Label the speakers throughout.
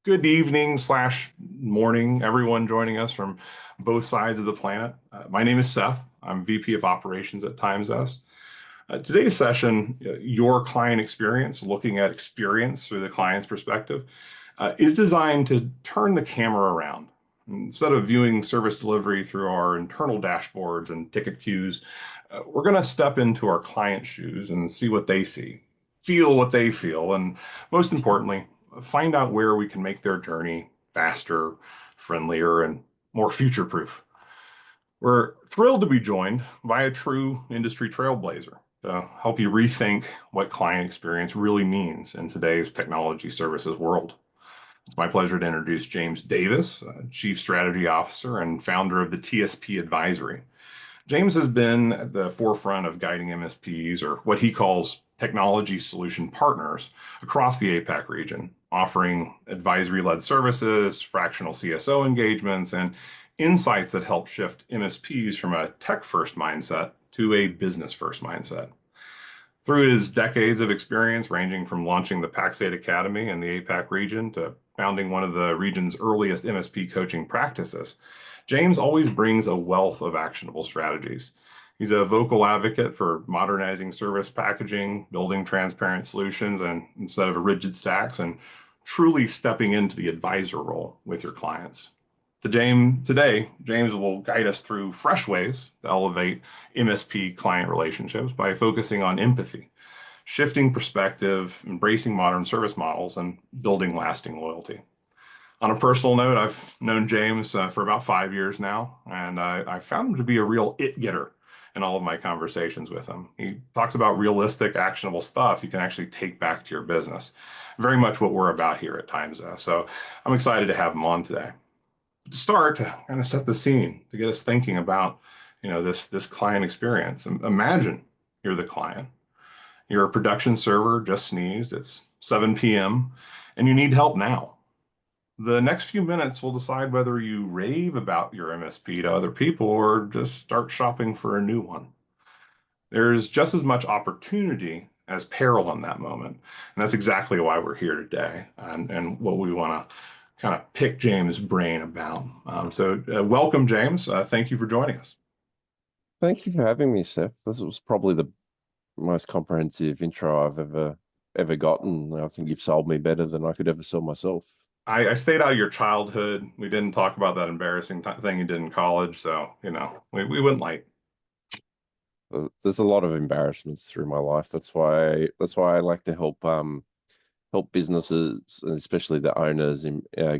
Speaker 1: Good evening slash morning, everyone joining us from both sides of the planet. My name is Seth. I'm VP of Operations at Zest. Today's session, your client experience, looking at experience through the client's perspective, is designed to turn the camera around. Instead of viewing service delivery through our internal dashboards and ticket queues, we're going to step into our client's shoes and see what they see, feel what they feel, and most importantly, find out where we can make their journey faster, friendlier, and more future-proof. We're thrilled to be joined by a true industry trailblazer to help you rethink what client experience really means in today's technology services world. It's my pleasure to introduce James Davis, Chief Strategy Officer and founder of the TSP Advisory. James has been at the forefront of guiding MSPs, or what he calls technology solution partners, across the APAC region, offering advisory-led services, fractional CSO engagements, and insights that help shift MSPs from a tech-first mindset to a business-first mindset. Through his decades of experience, ranging from launching the Pax8 Academy in the APAC region to founding one of the region's earliest MSP coaching practices, James always brings a wealth of actionable strategies. He's a vocal advocate for modernizing service packaging, building transparent solutions, and instead of rigid stacks, and truly stepping into the advisor role with your clients. Today, James will guide us through fresh ways to elevate MSP client relationships by focusing on empathy, shifting perspective, embracing modern service models, and building lasting loyalty. On a personal note, I've known James for about 5 years now, and I found him to be a real it-getter in all of my conversations with him. He talks about realistic, actionable stuff you can actually take back to your business. Very much what we're about here at Times. So I'm excited to have him on today. To start, to kind of set the scene, to get us thinking about, this client experience. Imagine you're the client. You're a production server just sneezed. It's 7 p.m. and you need help now. The next few minutes will decide whether you rave about your MSP to other people or just start shopping for a new one. There's just as much opportunity as peril in that moment. And that's exactly why we're here today and what we want to kind of pick James' brain about. Welcome, James. Thank you for joining us.
Speaker 2: Thank you for having me, Seth. This was probably the most comprehensive intro I've ever gotten. I think you've sold me better than I could ever sell myself.
Speaker 1: I stayed out of your childhood. We didn't talk about that embarrassing thing you did in college, so we went light.
Speaker 2: There's a lot of embarrassments through my life. That's why I like to help businesses, and especially the owners,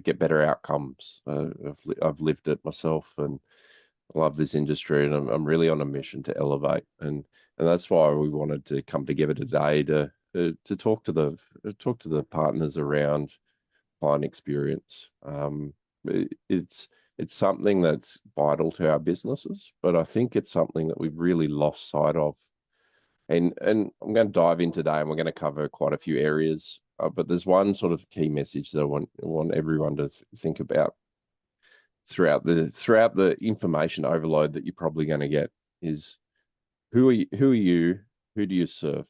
Speaker 2: get better outcomes. I've lived it myself, and I love this industry, and I'm really on a mission to elevate, and that's why we wanted to come together today to talk to the partners around client experience. It's something that's vital to our businesses, but I think it's something that we've really lost sight of. And I'm going to dive in today, and we're going to cover quite a few areas. But there's one sort of key message that I want everyone to think about throughout the information overload that you're probably going to get is who are you, who do you serve?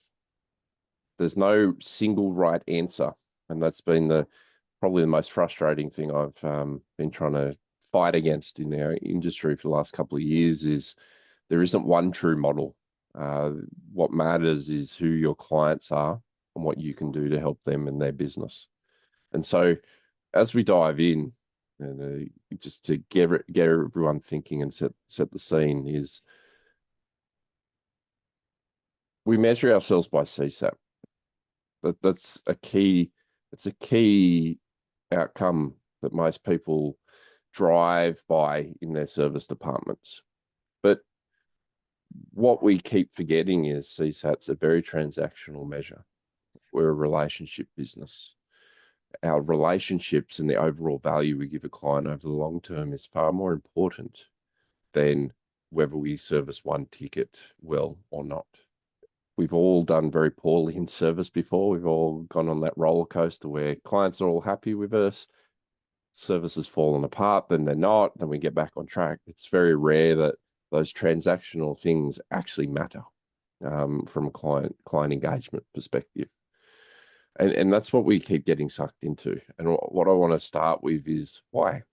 Speaker 2: There's no single right answer, and that's been probably the most frustrating thing I've been trying to fight against in our industry for the last couple of years. Is there isn't one true model. What matters is who your clients are and what you can do to help them in their business. And so as we dive in, and just to get everyone thinking and set the scene, is we measure ourselves by CSAT. That's a key. It's a key outcome that most people drive by in their service departments. But what we keep forgetting is CSAT's a very transactional measure. We're a relationship business. Our relationships and the overall value we give a client over the long term is far more important than whether we service one ticket well or not. We've all done very poorly in service before. We've all gone on that roller coaster where clients are all happy with us, service has fallen apart, then they're not, then we get back on track. It's very rare that those transactional things actually matter from a client engagement perspective. And that's what we keep getting sucked into. And what I want to start with is why?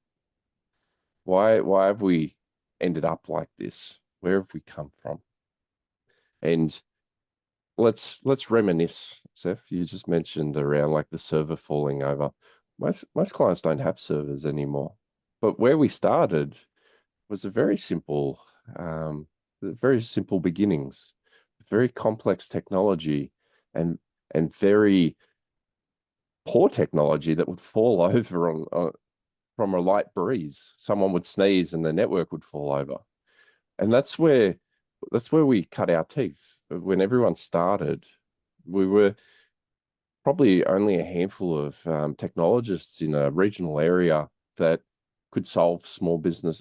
Speaker 2: Why have we ended up like this? Where have we come from? And let's reminisce, Seth. You just mentioned around like the server falling over. Most clients don't have servers anymore. But where we started was a very simple beginnings, very complex technology and very poor technology that would fall over on from a light breeze. Someone would sneeze and the network would fall over. And that's where we cut our teeth. When everyone started, we were probably only a handful of technologists in a regional area that could solve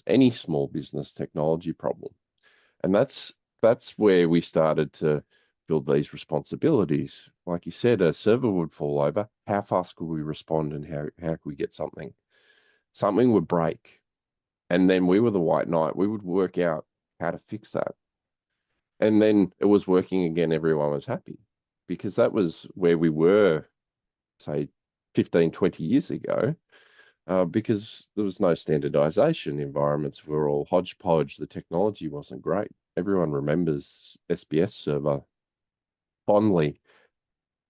Speaker 2: any small business technology problem. And that's where we started to build these responsibilities. Like you said, a server would fall over. How fast could we respond and how could we get something? Something would break. And then we were the white knight. We would work out how to fix that. And then it was working again. Everyone was happy because that was where we were, say, 15, 20 years ago, because there was no standardization. Environments were all hodgepodge. The technology wasn't great. Everyone remembers SBS server fondly,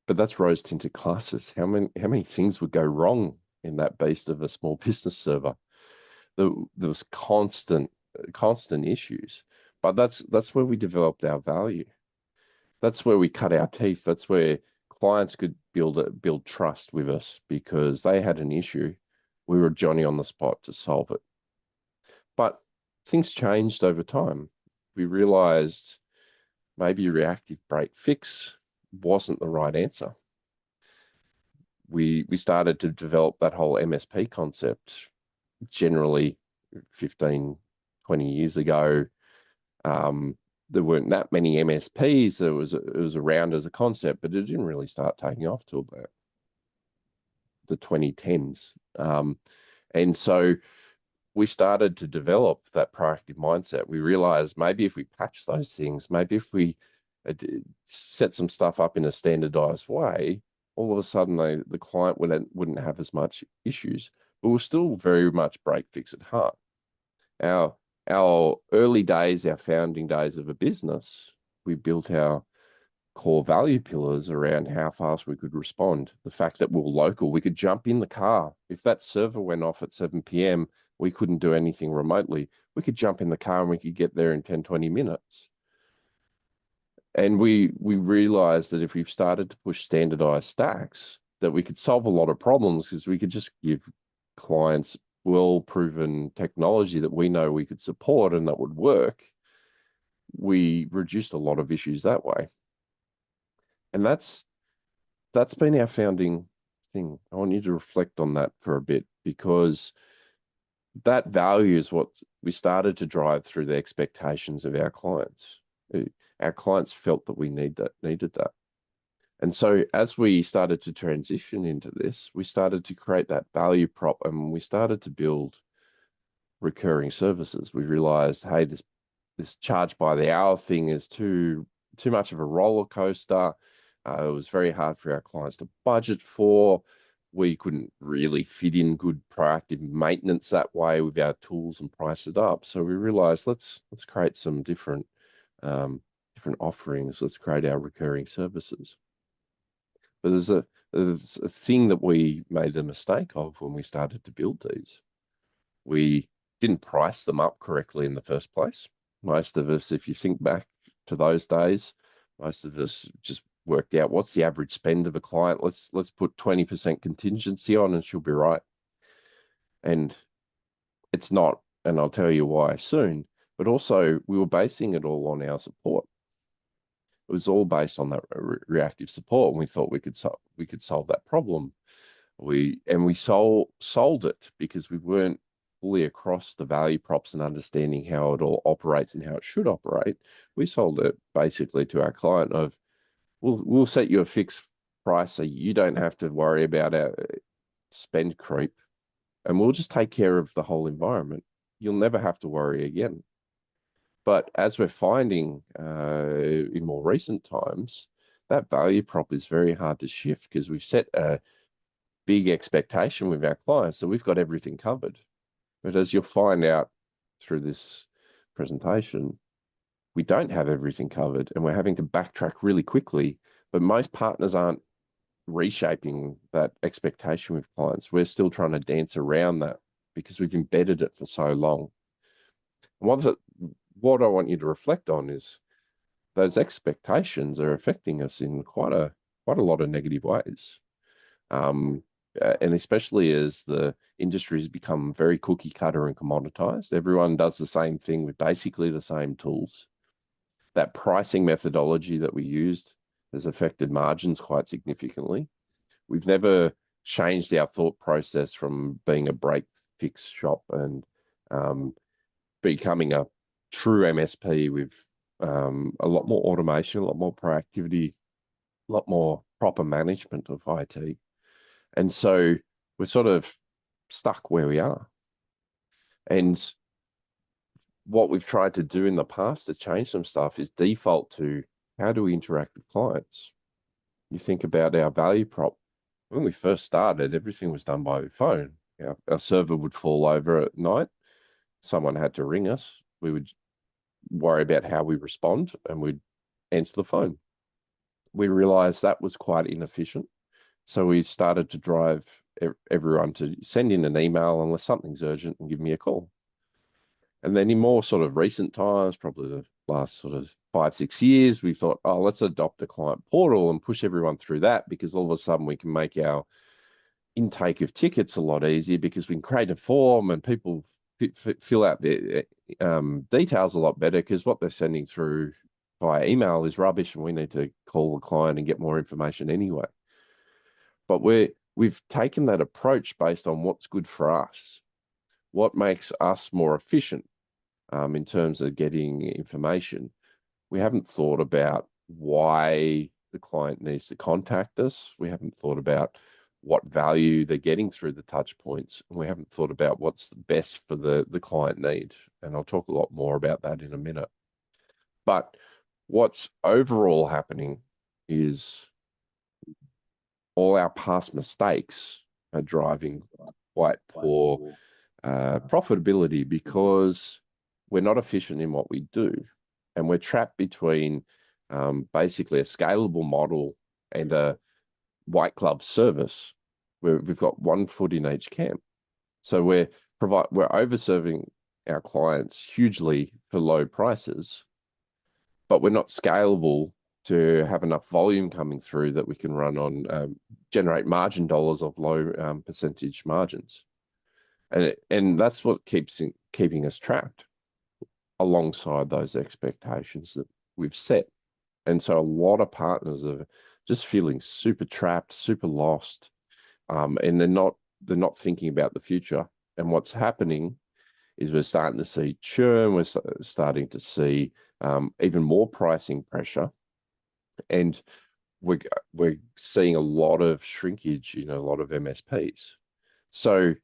Speaker 2: but that's rose-tinted glasses. How many things would go wrong in that beast of a small business server? There was constant issues, but that's where we developed our value. That's where we cut our teeth. That's where clients could build trust with us because they had an issue. We were Johnny on the spot to solve it. But things changed over time. We realized maybe reactive break fix wasn't the right answer. We started to develop that whole MSP concept generally 15, 20 years ago. There weren't that many MSPs. It was around as a concept, but it didn't really start taking off till about the 2010s. And so we started to develop that proactive mindset. We realized maybe if we patch those things, maybe if we set some stuff up in a standardized way, all of a sudden the client wouldn't have as much issues. But we're still very much break fix at heart. Our early days, our founding days of a business, we built our core value pillars around how fast we could respond. The fact that we were local, we could jump in the car. If that server went off at 7 p.m., we couldn't do anything remotely. We could jump in the car and we could get there in 10, 20 minutes. And we realized that if we started to push standardized stacks, that we could solve a lot of problems because we could just give clients well-proven technology that we know we could support and that would work. We reduced a lot of issues that way. And that's been our founding thing. I want you to reflect on that for a bit because that value is what we started to drive through the expectations of our clients. Our clients felt that we needed that. And so as we started to transition into this, we started to create that value prop and we started to build recurring services. We realized, hey, this charge by the hour thing is too much of a roller coaster. It was very hard for our clients to budget for. We couldn't really fit in good proactive maintenance that way with our tools and price it up. So we realized let's create some different offerings. Let's create our recurring services. But there's a thing that we made a mistake of when we started to build these. We didn't price them up correctly in the first place. Most of us, if you think back to those days, most of us just worked out what's the average spend of a client. Let's put 20% contingency on and she'll be right. And it's not, and I'll tell you why soon, but also we were basing it all on our support. It was all based on that reactive support, and we thought we could solve that problem. We sold it because we weren't fully across the value props and understanding how it all operates and how it should operate. We sold it basically to our client of, we'll set you a fixed price so you don't have to worry about our spend creep, and we'll just take care of the whole environment. You'll never have to worry again. But as we're finding in more recent times, that value prop is very hard to shift because we've set a big expectation with our clients that we've got everything covered. But as you'll find out through this presentation, we don't have everything covered and we're having to backtrack really quickly. But most partners aren't reshaping that expectation with clients. We're still trying to dance around that because we've embedded it for so long. And what I want you to reflect on is those expectations are affecting us in quite a lot of negative ways. And especially as the industry has become very cookie cutter and commoditized, everyone does the same thing with basically the same tools. That pricing methodology that we used has affected margins quite significantly. We've never changed our thought process from being a break fix shop and becoming a true MSP with a lot more automation, a lot more proactivity, a lot more proper management of IT. And so we're sort of stuck where we are. And what we've tried to do in the past to change some stuff is default to how do we interact with clients? You think about our value prop. When we first started, everything was done by phone. Our server would fall over at night. Someone had to ring us. We would worry about how we respond and we'd answer the phone. We realized that was quite inefficient. So we started to drive everyone to send in an email unless something's urgent and give me a call. And then in more sort of recent times, probably the last sort of 5, 6 years, we thought, oh, let's adopt a client portal and push everyone through that because all of a sudden we can make our intake of tickets a lot easier because we can create a form and people fill out their details a lot better because what they're sending through via email is rubbish and we need to call the client and get more information anyway. But we've taken that approach based on what's good for us, what makes us more efficient in terms of getting information. We haven't thought about why the client needs to contact us. We haven't thought about what value they're getting through the touch points. And we haven't thought about what's the best for the client need. And I'll talk a lot more about that in a minute. But what's overall happening is all our past mistakes are driving quite poor profitability because we're not efficient in what we do. And we're trapped between basically a scalable model and a white glove service where we've got one foot in each camp. So we're overserving our clients hugely for low prices, but we're not scalable to have enough volume coming through that we can run on generate margin dollars of low percentage margins. And that's what keeping us trapped alongside those expectations that we've set. And so a lot of partners are just feeling super trapped, super lost, and they're not thinking about the future. And what's happening is we're starting to see churn, we're starting to see even more pricing pressure, and we're seeing a lot of shrinkage in a lot of MSPs. So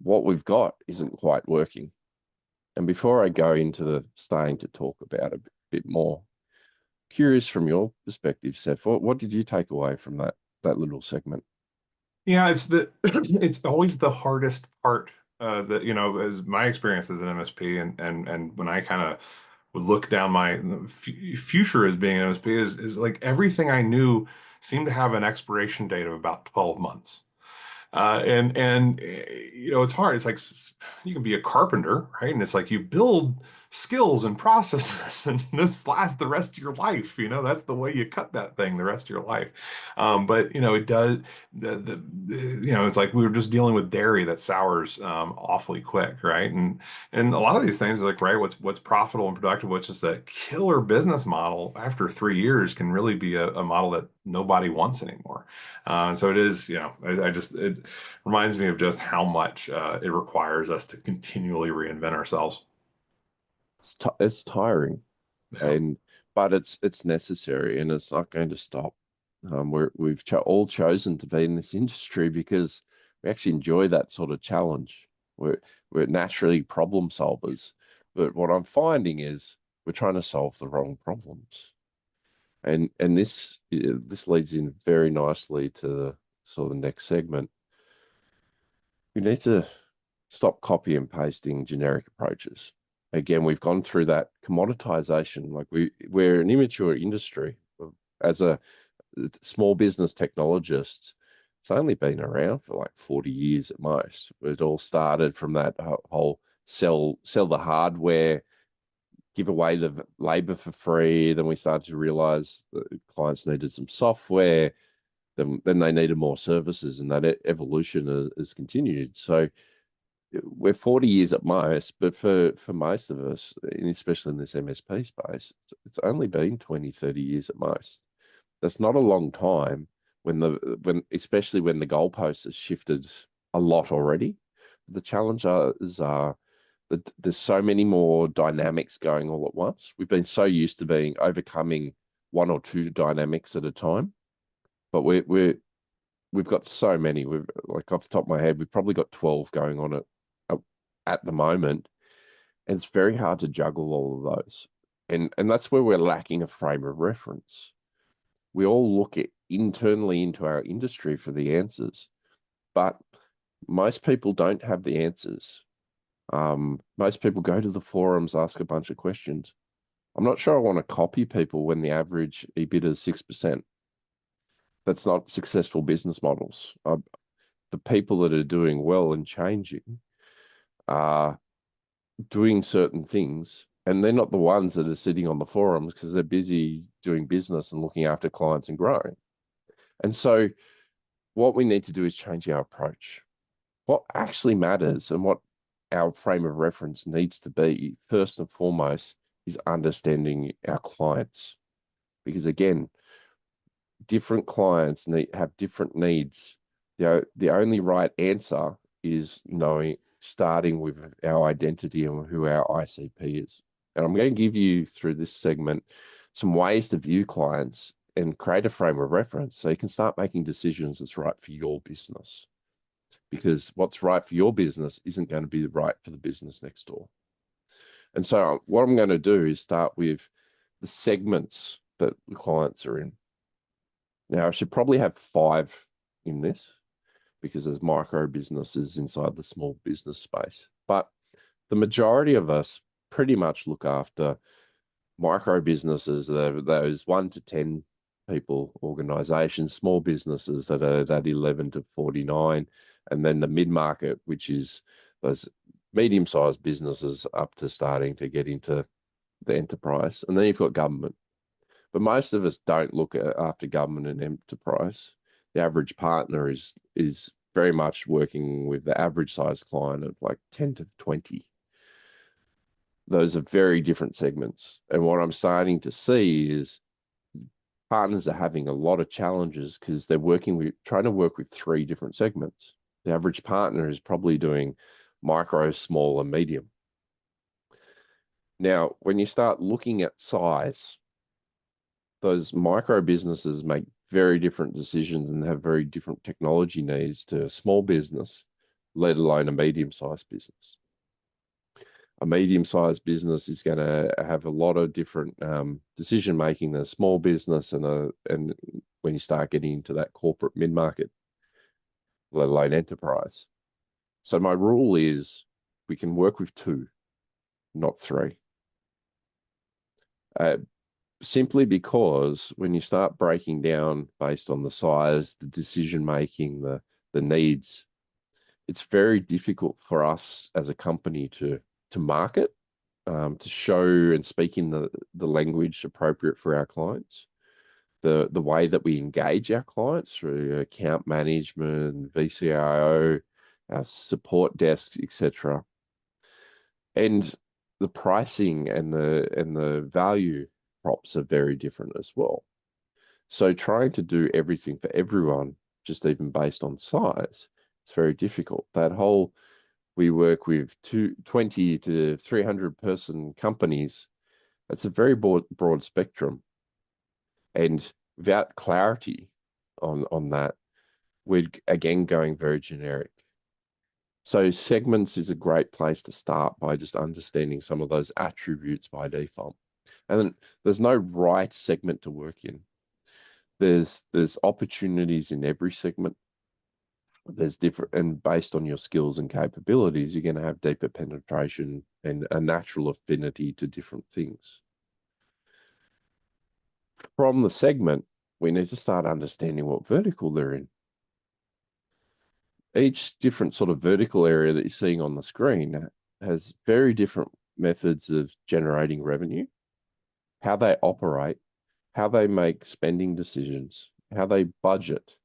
Speaker 2: what we've got isn't quite working. And before I go into the starting to talk about a bit more, curious from your perspective, Seth, what did you take away from that little segment?
Speaker 1: Yeah, it's always the hardest part that, as my experience as an MSP and when I kind of would look down my future as being an MSP is like everything I knew seemed to have an expiration date of about 12 months. It's hard. It's like you can be a carpenter, right? And it's like you build skills and processes, and this lasts the rest of your life. That's the way you cut that thing the rest of your life. But it does. It's like we were just dealing with dairy that sours awfully quick, right? And a lot of these things are like, right, what's profitable and productive, which is a killer business model after 3 years can really be a model that nobody wants anymore. So it is, it reminds me of just how much it requires us to continually reinvent ourselves.
Speaker 2: It's tiring,
Speaker 1: Yeah.
Speaker 2: but it's necessary and it's not going to stop. We've all chosen to be in this industry because we actually enjoy that sort of challenge. We're naturally problem solvers, but what I'm finding is we're trying to solve the wrong problems. And this leads in very nicely to the sort of next segment. We need to stop copy and pasting generic approaches. Again, we've gone through that commoditization. Like we're an immature industry. As a small business technologist, it's only been around for like 40 years at most. It all started from that whole sell the hardware, give away the labor for free. Then we started to realize that clients needed some software. Then they needed more services, and that evolution has continued. So we're 40 years at most, but for most of us, especially in this MSP space, it's only been 20, 30 years at most. That's not a long time when especially when the goalpost has shifted a lot already. The challenge is that there's so many more dynamics going all at once. We've been so used to being overcoming one or two dynamics at a time, but we've got so many. We've like off the top of my head, we've probably got 12 going on at the moment, and it's very hard to juggle all of those. And that's where we're lacking a frame of reference. We all look at internally into our industry for the answers, but most people don't have the answers. Most people go to the forums, ask a bunch of questions. I'm not sure I want to copy people when the average EBITDA is 6%. That's not successful business models. The people that are doing well and changing are doing certain things, and they're not the ones that are sitting on the forums because they're busy doing business and looking after clients and growing. And so what we need to do is change our approach. What actually matters and what our frame of reference needs to be, first and foremost, is understanding our clients. Because again, different clients have different needs. The only right answer is knowing, starting with our identity and who our ICP is. And I'm going to give you, through this segment, some ways to view clients and create a frame of reference so you can start making decisions that's right for your business. Because what's right for your business isn't going to be right for the business next door. And so what I'm going to do is start with the segments that the clients are in. Now, I should probably have 5 in this because there's micro businesses inside the small business space. But the majority of us pretty much look after micro businesses, those 1 to 10 people organizations, small businesses that are that 11 to 49, and then the mid-market, which is those medium-sized businesses up to starting to get into the enterprise. And then you've got government. But most of us don't look after government and enterprise. The average partner is very much working with the average size client of like 10 to 20. Those are very different segments. And what I'm starting to see is partners are having a lot of challenges because they're trying to work with 3 different segments. The average partner is probably doing micro, small, and medium. Now, when you start looking at size, those micro businesses make very different decisions and have very different technology needs to a small business, let alone a medium-sized business. A medium-sized business is going to have a lot of different decision-making than a small business, and when you start getting into that corporate mid-market, let alone enterprise. So my rule is we can work with 2, not 3. Simply because when you start breaking down based on the size, the decision-making, the needs, it's very difficult for us as a company to market, to show and speak in the language appropriate for our clients. The way that we engage our clients through account management, VCIO, our support desks, etc. And the pricing and the value props are very different as well. So trying to do everything for everyone, just even based on size, it's very difficult. We work with 20 to 300 person companies. That's a very broad spectrum. And without clarity on that, we're again going very generic. So segments is a great place to start by just understanding some of those attributes by default. And then there's no right segment to work in. There's opportunities in every segment. There's different, and based on your skills and capabilities, you're going to have deeper penetration and a natural affinity to different things. From the segment, we need to start understanding what vertical they're in. Each different sort of vertical area that you're seeing on the screen has very different methods of generating revenue, how they operate, how they make spending decisions, how they budget,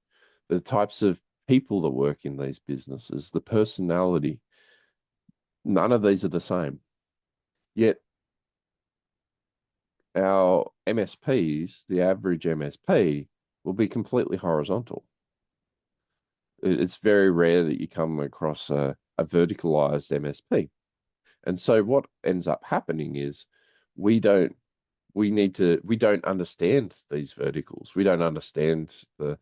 Speaker 2: the types of people that work in these businesses, the personality. None of these are the same. Yet our MSPs, the average MSP, will be completely horizontal. It's very rare that you come across a verticalized MSP. And so what ends up happening is we don't understand these verticals. We don't understand the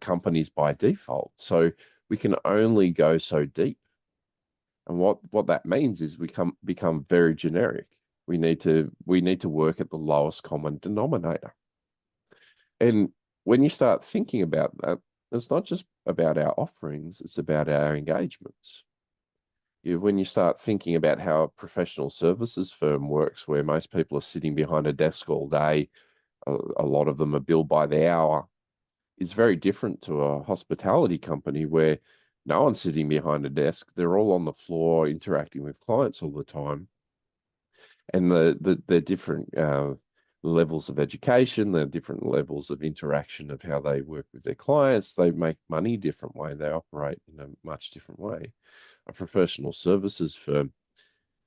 Speaker 2: companies by default. So we can only go so deep. And what that means is we become very generic. We need to work at the lowest common denominator. And when you start thinking about that, it's not just about our offerings, it's about our engagements. When you start thinking about how a professional services firm works, where most people are sitting behind a desk all day, a lot of them are billed by the hour, is very different to a hospitality company where no one's sitting behind a desk. They're all on the floor interacting with clients all the time. And the different levels of education, the different levels of interaction of how they work with their clients. They make money a different way. They operate in a much different way. A professional services firm,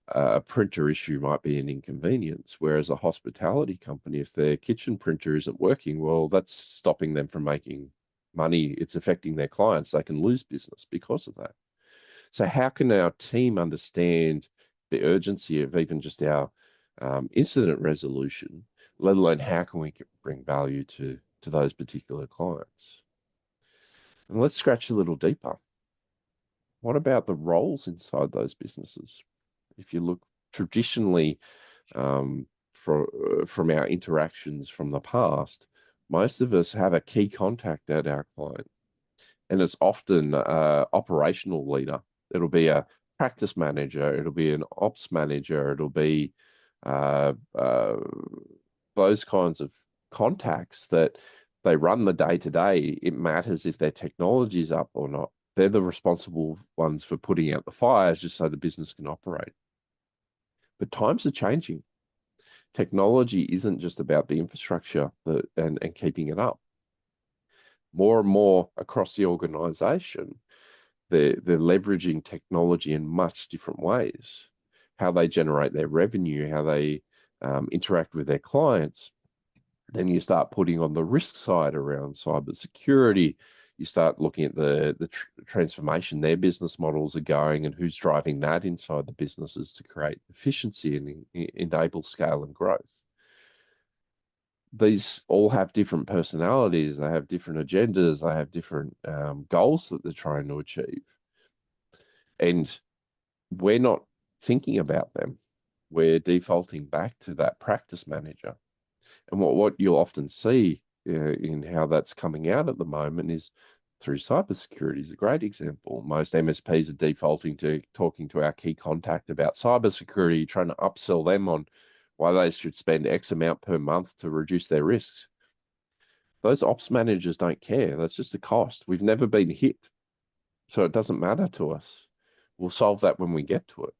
Speaker 2: a printer issue might be an inconvenience, whereas a hospitality company, if their kitchen printer isn't working, well, that's stopping them from making money. It's affecting their clients. They can lose business because of that. So how can our team understand the urgency of even just our incident resolution, let alone how can we bring value to those particular clients? And let's scratch a little deeper. What about the roles inside those businesses? If you look traditionally from our interactions from the past, most of us have a key contact at our client, and it's often an operational leader. It'll be a practice manager, it'll be an ops manager, it'll be uh, uh, those kinds of contacts that they run the day to day. It matters if their technology is up or not. They're the responsible ones for putting out the fires just so the business can operate. But times are changing. Technology isn't just about the infrastructure and keeping it up. More and more across the organization, they're leveraging technology in much different ways. How they generate their revenue, how they interact with their clients. Then you start putting on the risk side around cybersecurity. You start looking at the transformation their business models are going and who's driving that inside the businesses to create efficiency and enable scale and growth. These all have different personalities. They have different agendas. They have different goals that they're trying to achieve. And we're not thinking about them. We're defaulting back to that practice manager. And what you'll often see in how that's coming out at the moment is through cybersecurity is a great example. Most MSPs are defaulting to talking to our key contact about cybersecurity, trying to upsell them on why they should spend X amount per month to reduce their risks. Those ops managers don't care. That's just a cost. We've never been hit, so it doesn't matter to us. We'll solve that when we get to it.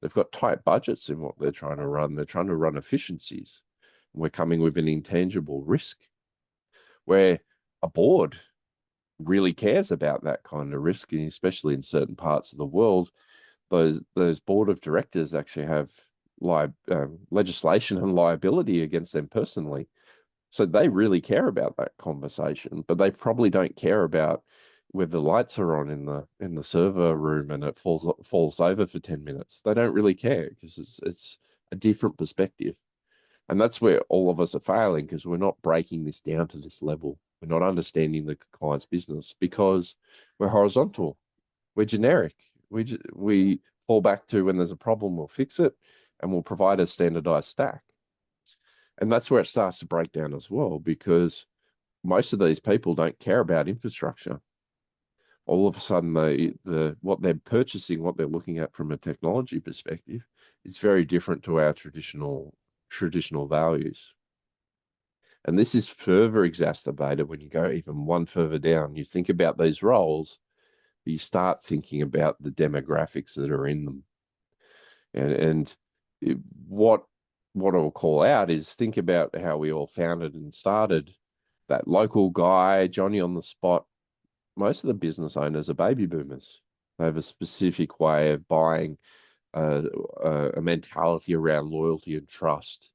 Speaker 2: They've got tight budgets in what they're trying to run. They're trying to run efficiencies. We're coming with an intangible risk where a board really cares about that kind of risk, and especially in certain parts of the world, those board of directors actually have legislation and liability against them personally. So they really care about that conversation, but they probably don't care about whether the lights are on in the server room and it falls over for 10 minutes. They don't really care because it's a different perspective. And that's where all of us are failing because we're not breaking this down to this level. We're not understanding the client's business because we're horizontal. We're generic. We fall back to when there's a problem, we'll fix it and we'll provide a standardized stack. And that's where it starts to break down as well, because most of these people don't care about infrastructure. All of a sudden, what they're purchasing, what they're looking at from a technology perspective, is very different to our traditional values. And this is further exacerbated when you go even one further down. You think about these roles, but you start thinking about the demographics that are in them. And it, what what I'll call out is think about how we all founded and started. That local guy, Johnny on the spot, most of the business owners are baby boomers. They have a specific way of buying, uh, a mentality around loyalty and trust.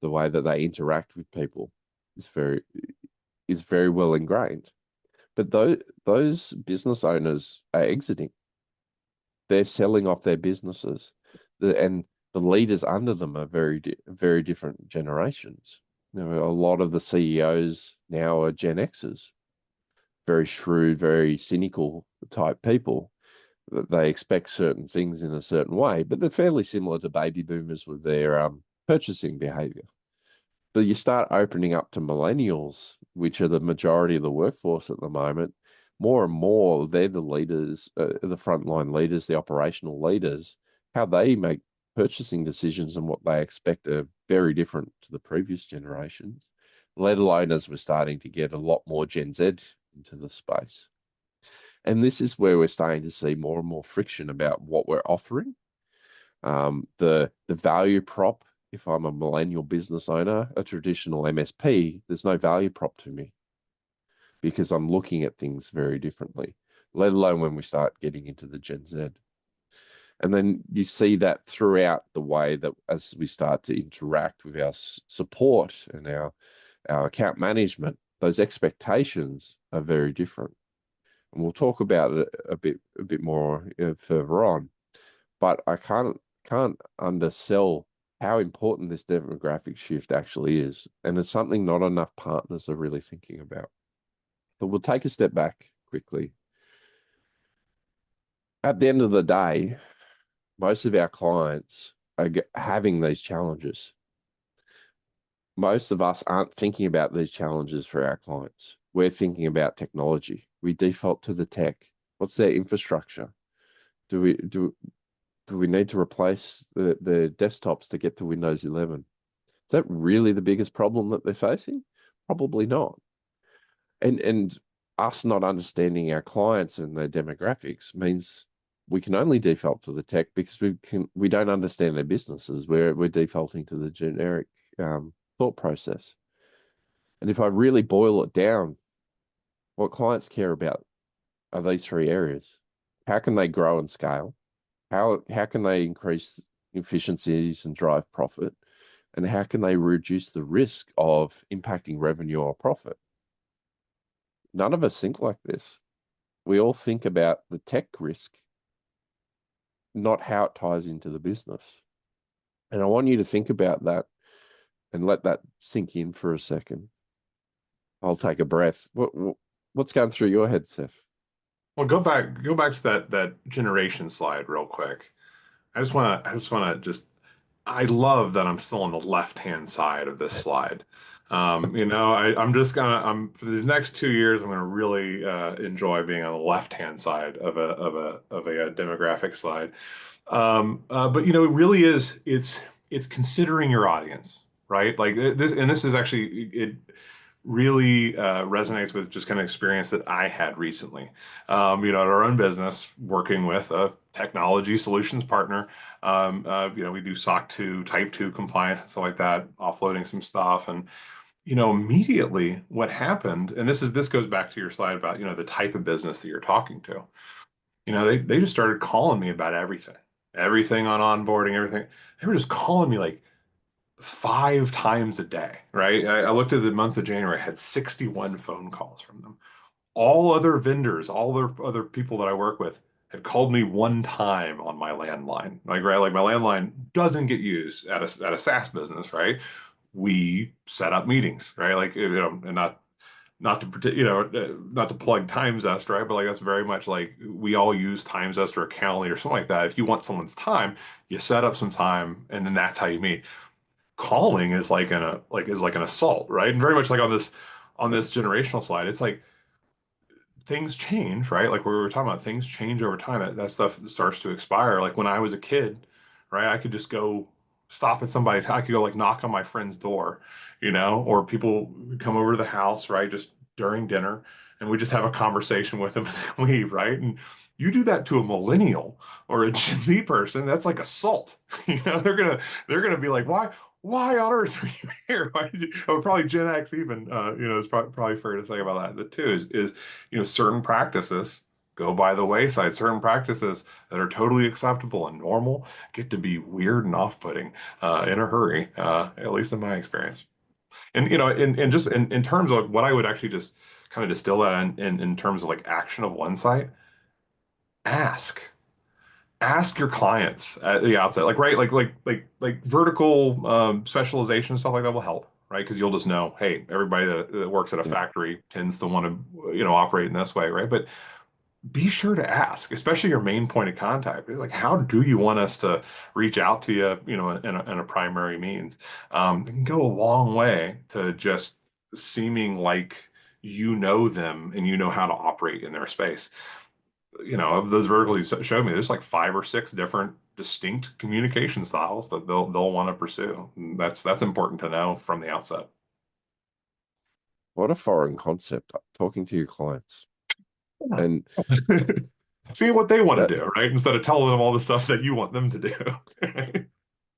Speaker 2: The way that they interact with people is very well ingrained. But those business owners are exiting. They're selling off their businesses, and the leaders under them are very different generations. You know, a lot of the CEOs now are Gen Xers, very shrewd, very cynical type people. That they expect certain things in a certain way, but they're fairly similar to baby boomers with their purchasing behavior. But you start opening up to millennials, which are the majority of the workforce at the moment. More and more, they're the leaders, the frontline leaders, the operational leaders. How they make purchasing decisions and what they expect are very different to the previous generations, let alone as we're starting to get a lot more Gen Z into the space. And this is where we're starting to see more and more friction about what we're offering. The value prop, if I'm a millennial business owner, a traditional MSP, there's no value prop to me because I'm looking at things very differently, let alone when we start getting into the Gen Z. And then you see that throughout the way that as we start to interact with our support and our account management, those expectations are very different. And we'll talk about it a bit more further on. But I can't undersell how important this demographic shift actually is, and it's something not enough partners are really thinking about. But we'll take a step back quickly. At the end of the day, most of our clients are having these challenges. Most of us aren't thinking about these challenges for our clients. We're thinking about technology. We default to the tech. What's their infrastructure? Do we need to replace the desktops to get to Windows 11? Is that really the biggest problem that they're facing? Probably not. And us not understanding our clients and their demographics means we can only default to the tech because we don't understand their businesses. We're defaulting to the generic thought process. And if I really boil it down, what clients care about are these three areas. How can they grow and scale? How can they increase efficiencies and drive profit? And how can they reduce the risk of impacting revenue or profit? None of us think like this. We all think about the tech risk, not how it ties into the business. And I want you to think about that and let that sink in for a second. I'll take a breath. What's going through your head, Seth?
Speaker 1: Well, go back to that generation slide real quick. I just want to I love that I'm still on the left-hand side of this slide. I'm for these next 2 years, I'm gonna really enjoy being on the left-hand side of a demographic slide. But it really is it's considering your audience, right? Like this is actually it really resonates with just kind of experience that I had recently. At our own business, working with a technology solutions partner. We do SOC 2, Type 2 compliance, and stuff like that, offloading some stuff. And, immediately what happened, and this goes back to your slide about, the type of business that you're talking to. They just started calling me about everything on onboarding, everything. They were just calling me like 5 times a day, right? I looked at the month of January, I had 61 phone calls from them. All other vendors, all other people that I work with had called me one time on my landline. Like, right, like my landline doesn't get used at a SaaS business, right? We set up meetings, right? Like, and not to not to plug Time Zest, right? But like that's very much like we all use Time Zest or a Calendly or something like that. If you want someone's time, you set up some time, and then that's how you meet. calling is like an assault, right? And very much like on this generational slide, it's like things change, right? Like we were talking about, things change over time. That stuff starts to expire. Like when I was a kid, right? I could just go stop at somebody's house. I could go like knock on my friend's door, or people would come over to the house, right? Just during dinner, and we just have a conversation with them and leave, right? And you do that to a millennial or a Gen Z person, that's like assault. They're gonna be like, why on earth are you here? Or probably Gen X even, is probably fair to say about that. The two is certain practices go by the wayside. Certain practices that are totally acceptable and normal get to be weird and off-putting in a hurry, at least in my experience. And just in terms of what I would actually just kind of distill that in terms of like action of one site, ask. Ask your clients at the outset, like right, like vertical specialization stuff like that will help, right? Because you'll just know, hey, everybody that works at a
Speaker 2: Yeah.
Speaker 1: factory tends to want to, operate in this way, right? But be sure to ask, especially your main point of contact. Like, how do you want us to reach out to you, in a primary means? It can go a long way to just seeming like you know them and you know how to operate in their space. Of those verticals you showed me, there's like 5 or 6 different distinct communication styles that they'll want to pursue. And that's important to know from the outset.
Speaker 2: What a foreign concept, talking to your clients.
Speaker 1: Yeah.
Speaker 2: And
Speaker 1: See what they want to
Speaker 2: that
Speaker 1: do, right? Instead of telling them all the stuff that you want them to do.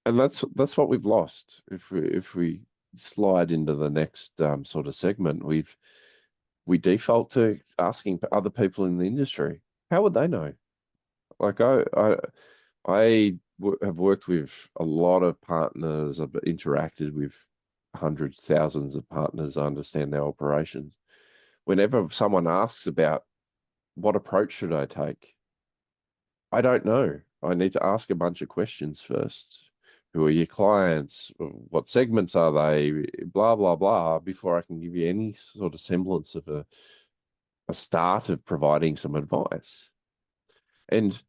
Speaker 2: and that's what we've lost. If we slide into the next sort of segment, we default to asking other people in the industry. How would they know? Like have worked with a lot of partners. I've interacted with hundreds, thousands of partners. I understand their operations. Whenever someone asks about what approach should I take, I don't know. I need to ask a bunch of questions first. Who are your clients? What segments are they? Blah, blah, blah, before I can give you any sort of semblance of a start of providing some advice. And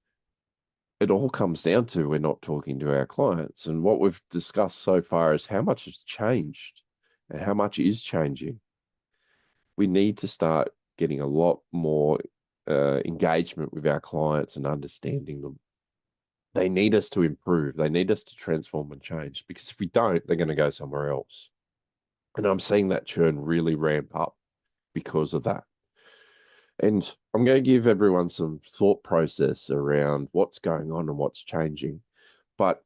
Speaker 2: it all comes down to we're not talking to our clients. And what we've discussed so far is how much has changed and how much is changing. We need to start getting a lot more engagement with our clients and understanding them. They need us to improve. They need us to transform and change, because if we don't, they're going to go somewhere else. And I'm seeing that churn really ramp up because of that. And I'm going to give everyone some thought process around what's going on and what's changing. But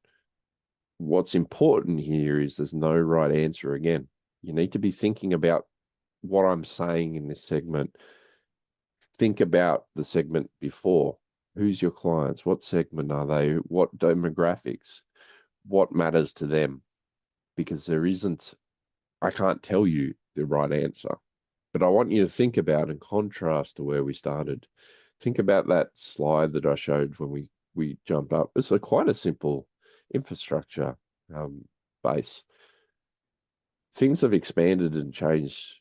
Speaker 2: what's important here is there's no right answer again. You need to be thinking about what I'm saying in this segment. Think about the segment before. Who's your clients? What segment are they? What demographics? What matters to them? Because I can't tell you the right answer, but I want you to think about and contrast to where we started. Think about that slide that I showed when we jumped up. It's quite a simple infrastructure base. Things have expanded and changed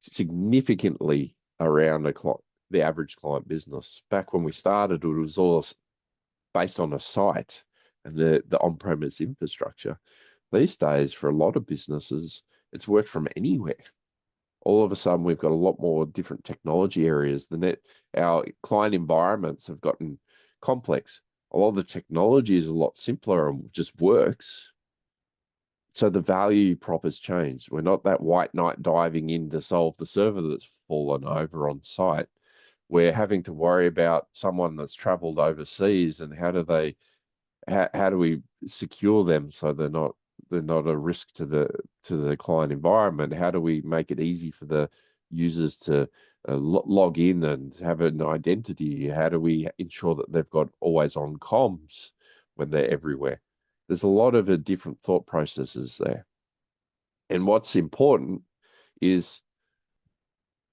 Speaker 2: significantly around the average client business. Back when we started, it was all based on a site and the on-premise infrastructure. These days, for a lot of businesses, it's worked from anywhere. All of a sudden, we've got a lot more different technology areas. Our client environments have gotten complex. A lot of the technology is a lot simpler and just works. So the value prop has changed. We're not that white knight diving in to solve the server that's fallen over on site. We're having to worry about someone that's traveled overseas and how do we secure them so they're not a risk to the client environment? How do we make it easy for the users to log in and have an identity? How do we ensure that they've got always on comms when they're everywhere? There's a lot of different thought processes there. And what's important is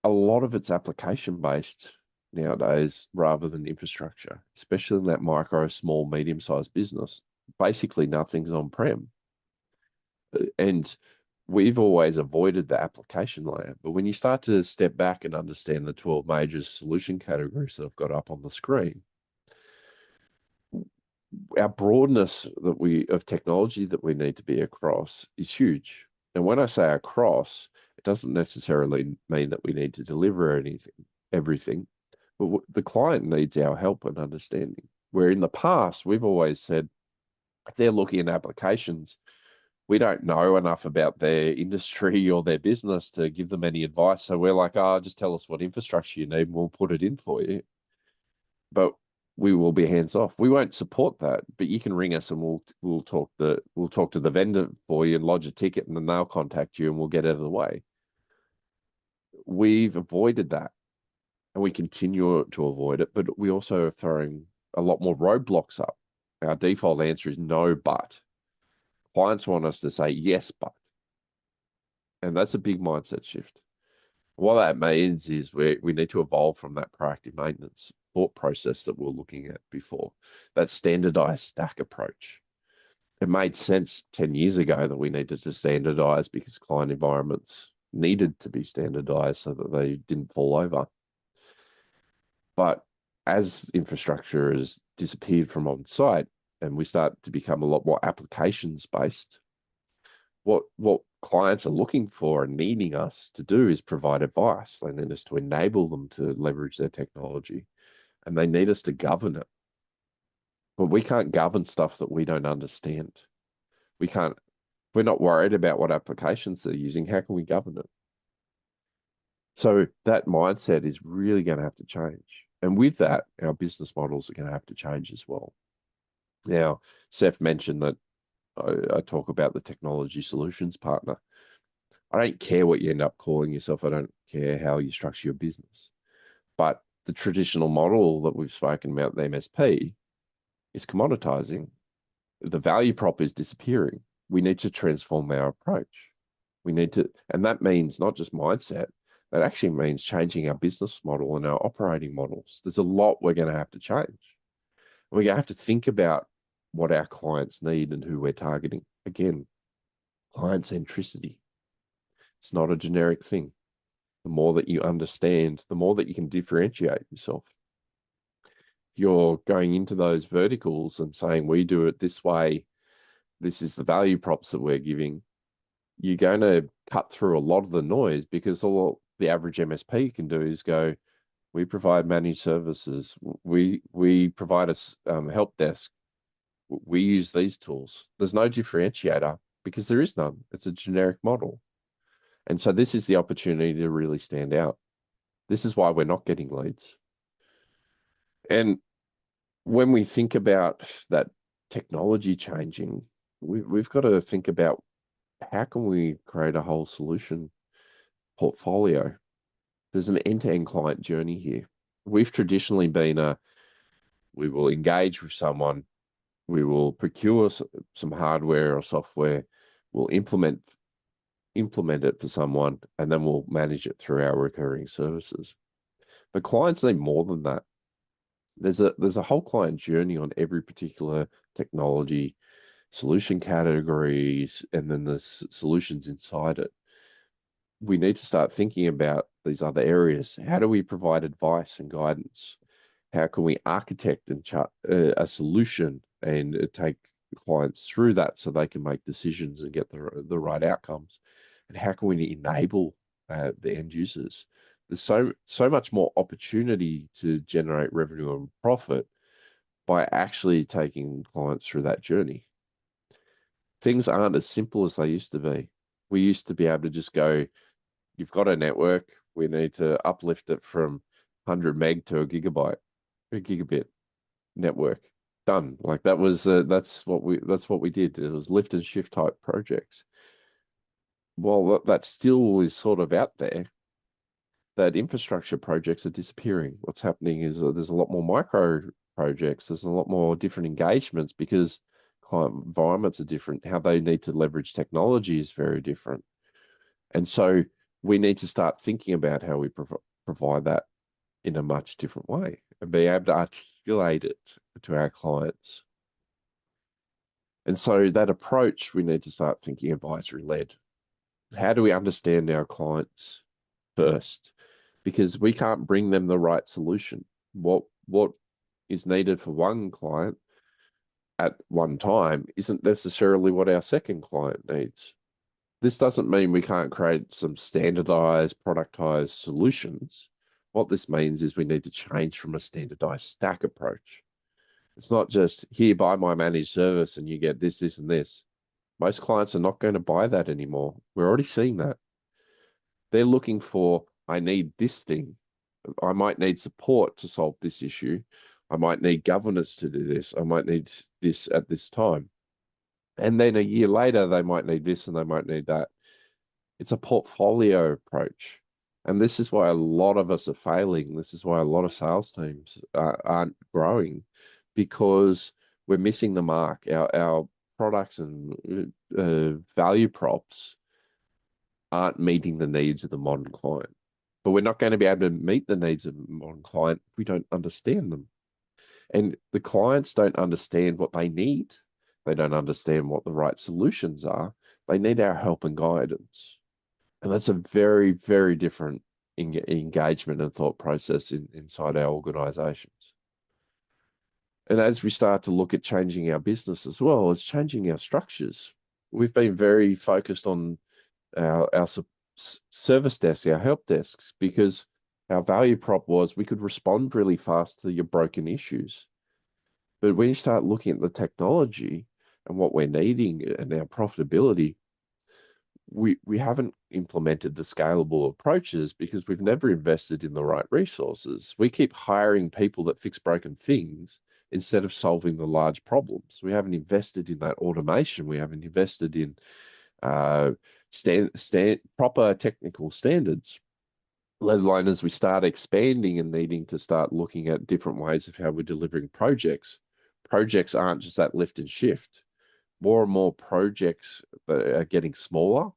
Speaker 2: a lot of it's application based nowadays rather than infrastructure, especially in that micro, small, medium sized business. Basically, nothing's on prem. And we've always avoided the application layer. But when you start to step back and understand the 12 major solution categories that I've got up on the screen, our broadness of technology that we need to be across is huge. And when I say across, it doesn't necessarily mean that we need to deliver everything, but the client needs our help and understanding. Where in the past, we've always said, if they're looking at applications, we don't know enough about their industry or their business to give them any advice. So we're like, oh, just tell us what infrastructure you need and we'll put it in for you. But we will be hands off. We won't support that, but you can ring us and we'll talk to the vendor for you and lodge a ticket, and then they'll contact you and we'll get out of the way. We've avoided that, and we continue to avoid it, but we also are throwing a lot more roadblocks up. Our default answer is no, but clients want us to say yes, but, and that's a big mindset shift. What that means is we need to evolve from that proactive maintenance thought process that we were looking at before, that standardized stack approach. It made sense 10 years ago that we needed to standardize because client environments needed to be standardized so that they didn't fall over. But as infrastructure has disappeared from on site and we start to become a lot more applications based, what clients are looking for and needing us to do is provide advice. They need us to enable them to leverage their technology, and they need us to govern it. But we can't govern stuff that we don't understand. We're not worried about what applications they're using. How can we govern it? So that mindset is really going to have to change. And with that, our business models are going to have to change as well. Now, Seth mentioned that I talk about the technology solutions partner. I don't care what you end up calling yourself. I don't care how you structure your business. But the traditional model that we've spoken about, the MSP, is commoditizing. The value prop is disappearing. We need to transform our approach. And that means not just mindset, that actually means changing our business model and our operating models. There's a lot we're going to have to change. We're going to have to think about what our clients need and who we're targeting. Again, client centricity. It's not a generic thing. The more that you understand, the more that you can differentiate yourself. You're going into those verticals and saying, we do it this way, this is the value props that we're giving, you're going to cut through a lot of the noise, because all the average MSP can do is go, we provide managed services, we provide a help desk, we use these tools. There's no differentiator because there is none. It's a generic model. And so this is the opportunity to really stand out. This is why we're not getting leads. And when we think about that technology changing, we've got to think about how can we create a whole solution portfolio. There's an end-to-end client journey here. We've traditionally been we will engage with someone, we will procure some hardware or software, we'll implement it for someone, and then we'll manage it through our recurring services. But clients need more than that. There's a whole client journey on every particular technology solution categories, and then there's solutions inside it. We need to start thinking about these other areas. How do we provide advice and guidance? How can we architect and chart a solution and take clients through that so they can make decisions and get the right outcomes? And how can we enable the end users? There's so much more opportunity to generate revenue and profit by actually taking clients through that journey. Things aren't as simple as they used to be. We used to be able to just go, you've got a network, we need to uplift it from 100 meg to a gigabit network. Done. Like that was that's what we did. It was lift and shift type projects. Well, that still is sort of out there. That infrastructure projects are disappearing. What's happening is there's a lot more micro projects. There's a lot more different engagements because client environments are different. How they need to leverage technology is very different. And so we need to start thinking about how we provide that in a much different way and be able to articulate it to our clients. And so that approach, we need to start thinking advisory-led. How do we understand our clients first? Because we can't bring them the right solution. What is needed for one client at one time isn't necessarily what our second client needs. This doesn't mean we can't create some standardized, productized solutions. What this means is we need to change from a standardized stack approach. It's not just here, buy my managed service and you get this, this, and this. Most clients are not going to buy that anymore. We're already seeing that. They're looking for, I need this thing. I might need support to solve this issue. I might need governance to do this. I might need this at this time. And then a year later, they might need this and they might need that. It's a portfolio approach. And this is why a lot of us are failing. This is why a lot of sales teams aren't growing, because we're missing the mark. Our products and value props aren't meeting the needs of the modern client. But we're not going to be able to meet the needs of the modern client if we don't understand them. And the clients don't understand what they need. They don't understand what the right solutions are. They need our help and guidance. And that's a very, very different engagement and thought process inside our organizations. And as we start to look at changing our business as well, it's changing our structures. We've been very focused on our service desk, our help desks, because our value prop was we could respond really fast to your broken issues. But when you start looking at the technology and what we're needing and our profitability, we haven't implemented the scalable approaches because we've never invested in the right resources. We keep hiring people that fix broken things instead of solving the large problems. We haven't invested in that automation. We haven't invested in proper technical standards, let alone as we start expanding and needing to start looking at different ways of how we're delivering projects. Projects aren't just that lift and shift. More and more projects are getting smaller,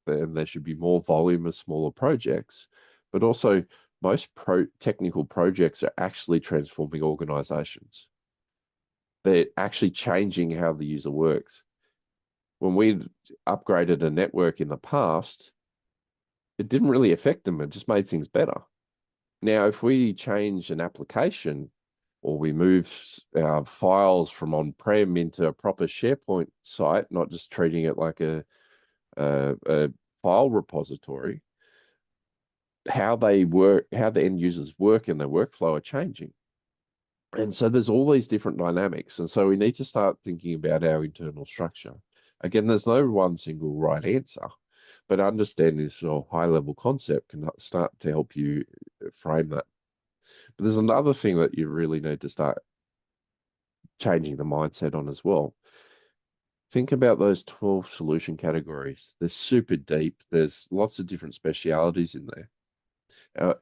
Speaker 2: and there should be more volume of smaller projects. But also, most technical projects are actually transforming organizations. They're actually changing how the user works. When we upgraded a network in the past, it didn't really affect them. It just made things better. Now, if we change an application or we move our files from on-prem into a proper SharePoint site, not just treating it like a file repository, how they work, how the end users work and their workflow are changing. And so there's all these different dynamics. And so we need to start thinking about our internal structure. Again, there's no one single right answer, but understanding this high-level concept can start to help you frame that. But there's another thing that you really need to start changing the mindset on as well. Think about those 12 solution categories. They're super deep. There's lots of different specialities in there.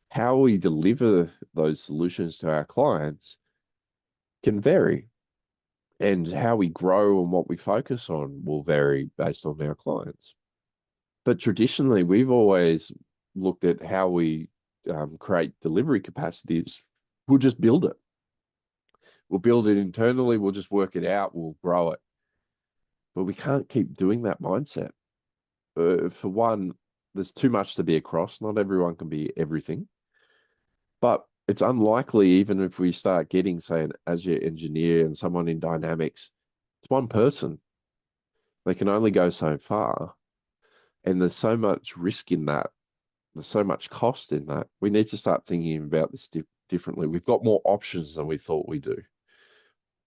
Speaker 2: How we deliver those solutions to our clients can vary. And how we grow and what we focus on will vary based on our clients. But traditionally, we've always looked at how we create delivery capacities. We'll just build it. We'll build it internally. We'll just work it out. We'll grow it. But we can't keep doing that mindset. For one, there's too much to be across. Not everyone can be everything. But it's unlikely, even if we start getting, say, an Azure engineer and someone in Dynamics, it's one person. They can only go so far. And there's so much risk in that. There's so much cost in that. We need to start thinking about this differently. We've got more options than we thought we do.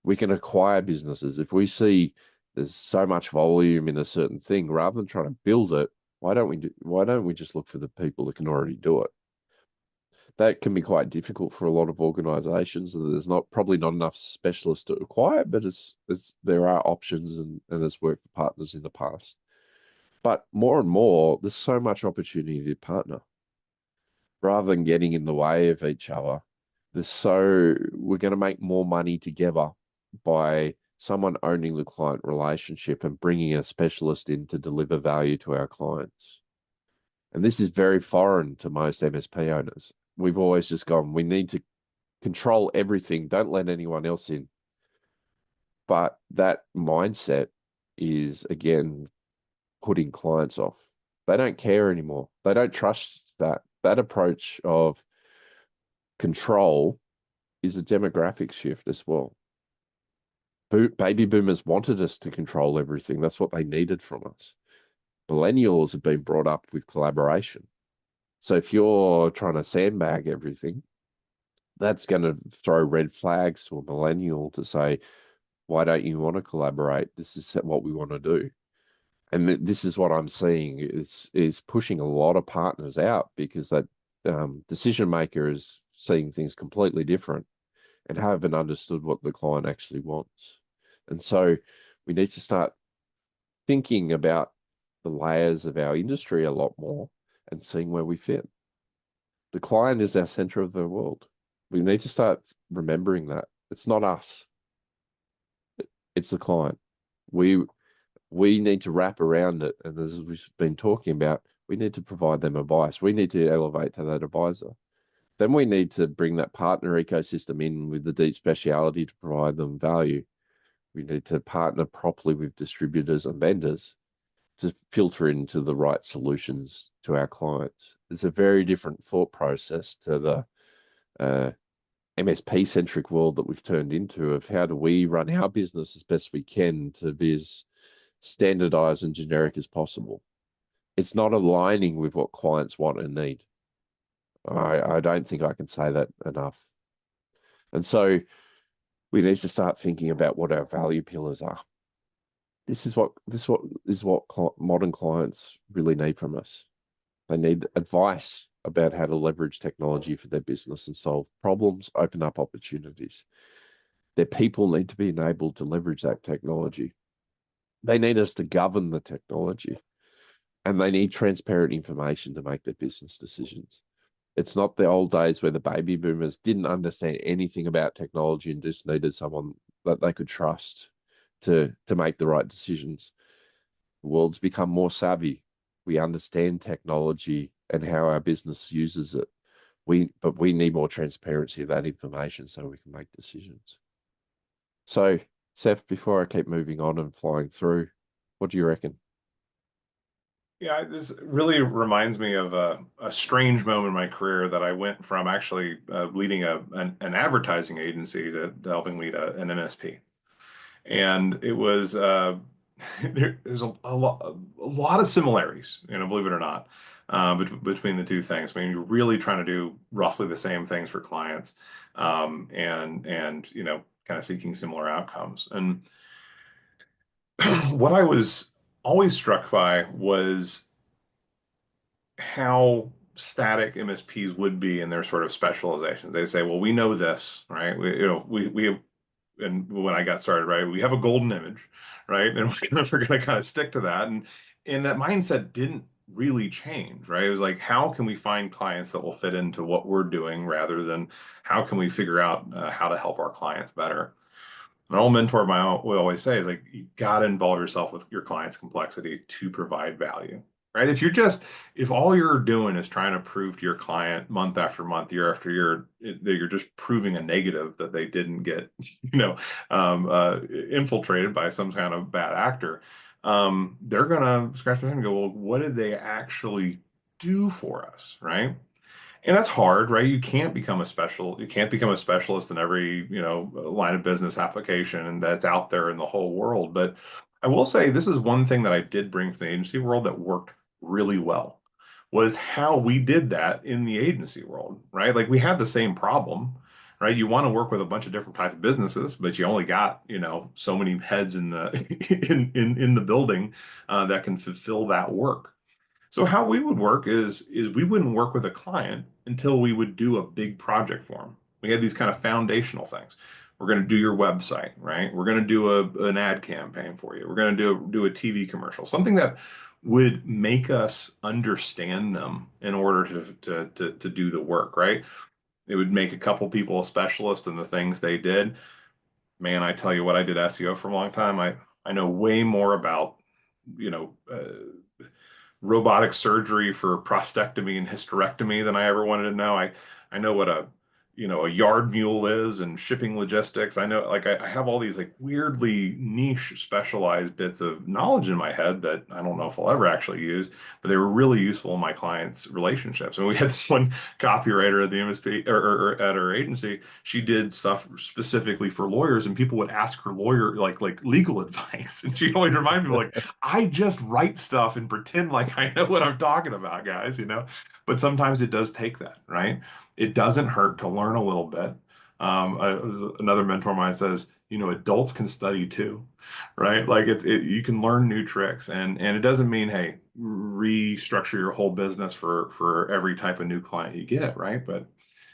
Speaker 2: We can acquire businesses. If we see there's so much volume in a certain thing, rather than trying to build it, why don't we just look for the people that can already do it? That can be quite difficult for a lot of organizations. There's probably not enough specialists to acquire, but there are options and it's worked for partners in the past. But more and more, there's so much opportunity to partner. Rather than getting in the way of each other, we're going to make more money together by someone owning the client relationship and bringing a specialist in to deliver value to our clients. And this is very foreign to most MSP owners. We've always just gone, we need to control everything. Don't let anyone else in. But that mindset is, again, putting clients off. They don't care anymore. They don't trust that. That approach of control is a demographic shift as well. Baby boomers wanted us to control everything. That's what they needed from us. Millennials have been brought up with collaboration. So if you're trying to sandbag everything, that's going to throw red flags to a millennial to say, why don't you want to collaborate? This is what we want to do. And this is what I'm seeing is pushing a lot of partners out because that decision maker is seeing things completely different and haven't understood what the client actually wants. And so we need to start thinking about the layers of our industry a lot more and seeing where we fit. The client is our center of the world. We need to start remembering that. It's not us, it's the client. We we need to wrap around it. And as we've been talking about, we need to provide them advice. We need to elevate to that advisor. Then we need to bring that partner ecosystem in with the deep speciality to provide them value. We need to partner properly with distributors and vendors to filter into the right solutions to our clients. It's a very different thought process to the MSP centric world that we've turned into of how do we run our business as best we can to be as standardized and generic as possible. It's not aligning with what clients want and need. I don't think I can say that enough. And so we need to start thinking about what our value pillars are. This is what modern clients really need from us. They need advice about how to leverage technology for their business and solve problems, open up opportunities. Their people need to be enabled to leverage that technology. They need us to govern the technology, and they need transparent information to make their business decisions. It's not the old days where the baby boomers didn't understand anything about technology and just needed someone that they could trust to make the right decisions. The world's become more savvy. We understand technology and how our business uses it. But we need more transparency of that information so we can make decisions. So, Seth, before I keep moving on and flying through, what do you reckon?
Speaker 1: Yeah, this really reminds me of a strange moment in my career that I went from actually leading an advertising agency to helping lead an MSP. And it was there's a lot of similarities, believe it or not, between the two things. I mean, you're really trying to do roughly the same things for clients, and kind of seeking similar outcomes. And what I was always struck by was how static MSPs would be in their sort of specializations. They say, well, we know this, right? We have, and when I got started, right, we have a golden image, right? And we're gonna kind of stick to that. And that mindset didn't really change, right? It was like, how can we find clients that will fit into what we're doing rather than how can we figure out how to help our clients better? An old mentor of mine would always say is like, you got to involve yourself with your client's complexity to provide value, right? If all you're doing is trying to prove to your client month after month, year after year, that you're just proving a negative that they didn't get, infiltrated by some kind of bad actor, they're gonna scratch their head and go, well, what did they actually do for us, right? And that's hard, right? You can't become a specialist in every, line of business application and that's out there in the whole world. But I will say this is one thing that I did bring from the agency world that worked really well was how we did that in the agency world, right? Like we had the same problem, right? You want to work with a bunch of different types of businesses, but you only got, so many heads in the in the building that can fulfill that work. So how we would work is we wouldn't work with a client until we would do a big project for them. We had these kind of foundational things. We're going to do your website, right? We're going to do an ad campaign for you. We're going to do a TV commercial, something that would make us understand them in order to do the work, right? It would make a couple people a specialist in the things they did. Man, I tell you what, I did SEO for a long time. I know way more about, you know, robotic surgery for prostatectomy and hysterectomy than I ever wanted to know. I know what a a yard mule is and shipping logistics. I know, like, I have all these like weirdly niche specialized bits of knowledge in my head that I don't know if I'll ever actually use, but they were really useful in my clients' relationships. And we had this one copywriter at the MSP, or at our agency. She did stuff specifically for lawyers, and people would ask her lawyer like legal advice, and she'd always remind people like, I just write stuff and pretend like I know what I'm talking about, guys, But sometimes it does take that, right? It doesn't hurt to learn a little bit. Another mentor of mine says, adults can study too, right? Like you can learn new tricks, and it doesn't mean, hey, restructure your whole business for every type of new client you get, right? But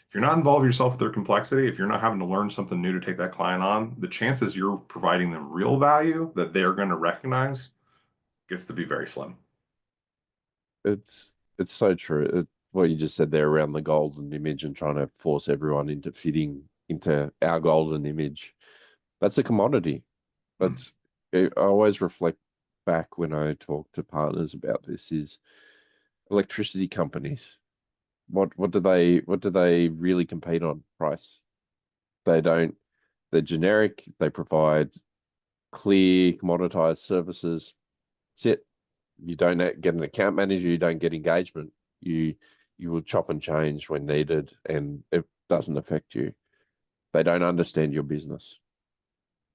Speaker 1: if you're not involved yourself with their complexity, if you're not having to learn something new to take that client on, the chances you're providing them real value that they're going to recognize gets to be very slim.
Speaker 2: It's it's so true. What you just said there around the golden image and trying to force everyone into fitting into our golden image. That's a commodity.
Speaker 1: Mm.
Speaker 2: That's I always reflect back when I talk to partners about this is electricity companies. What do they really compete on? Price. They don't. They're generic. They provide clear commoditized services. That's it. You don't get an account manager, you don't get engagement. You you will chop and change when needed, and it doesn't affect you. They don't understand your business.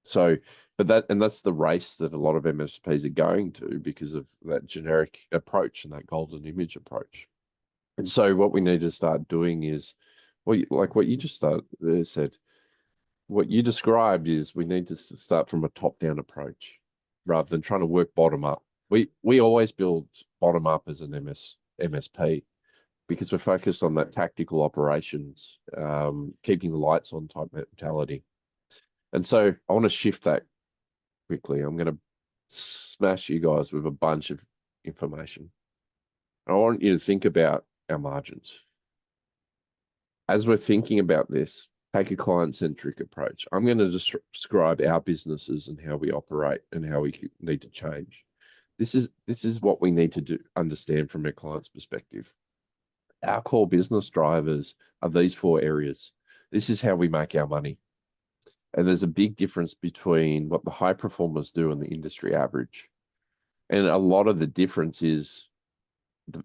Speaker 2: So, that's the race that a lot of MSPs are going to because of that generic approach and that golden image approach. And so, what we need to start doing is, like what you just said, what you described is we need to start from a top-down approach rather than trying to work bottom up. We always build bottom up as an MSP because we're focused on that tactical operations, keeping the lights on type mentality. And so I want to shift that quickly. I'm going to smash you guys with a bunch of information. I want you to think about our margins. As we're thinking about this, take a client-centric approach. I'm going to describe our businesses and how we operate and how we need to change. This is what we need to do, understand from a client's perspective. Our core business drivers are these four areas. This is how we make our money. And there's a big difference between what the high performers do and the industry average. And a lot of the difference is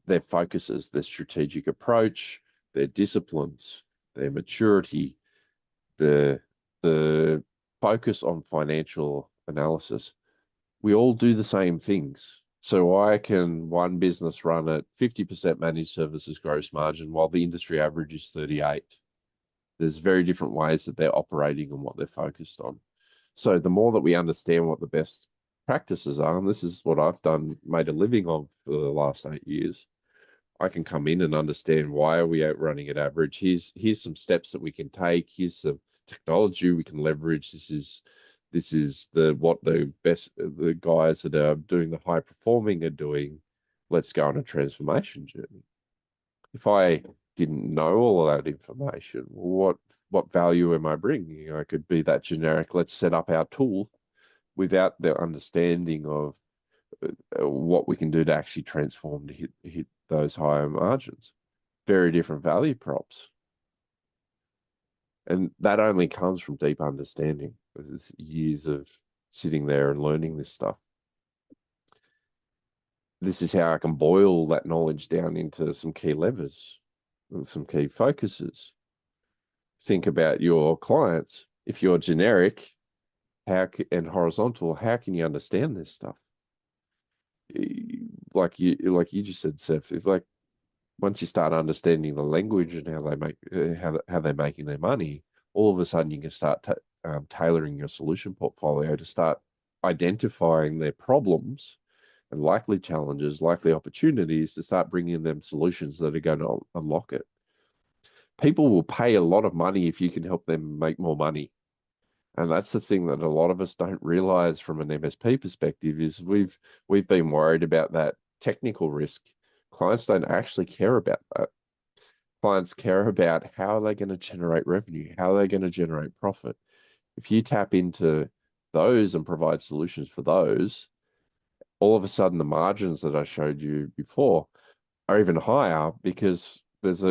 Speaker 2: their focuses, their strategic approach, their disciplines, their maturity, the focus on financial analysis. We all do the same things. So why can one business run at 50% managed services gross margin while the industry average is 38? There's very different ways that they're operating and what they're focused on. So the more that we understand what the best practices are, and this is what I've done, made a living of for the last 8 years, I can come in and understand why are we out running at average. Here's some steps that we can take. Here's some technology we can leverage. This is what the guys that are doing the high performing are doing. Let's go on a transformation journey. If I didn't know all of that information, what value am I bringing? I could be that generic. Let's set up our tool without the understanding of what we can do to actually transform to hit those higher margins. Very different value props. And that only comes from deep understanding. There's years of sitting there and learning this stuff. This is how I can boil that knowledge down into some key levers and some key focuses. Think about your clients. If you're generic and horizontal, how can you understand this stuff? Like you just said, Seth, it's like once you start understanding the language and how they're making their money, all of a sudden you can start tailoring your solution portfolio to start identifying their problems and likely challenges, likely opportunities to start bringing them solutions that are going to unlock it. People will pay a lot of money if you can help them make more money. And that's the thing that a lot of us don't realize from an MSP perspective is we've been worried about that technical risk. Clients don't actually care about that. Clients care about how are they going to generate revenue, how are they going to generate profit. If you tap into those and provide solutions for those, all of a sudden the margins that I showed you before are even higher because there's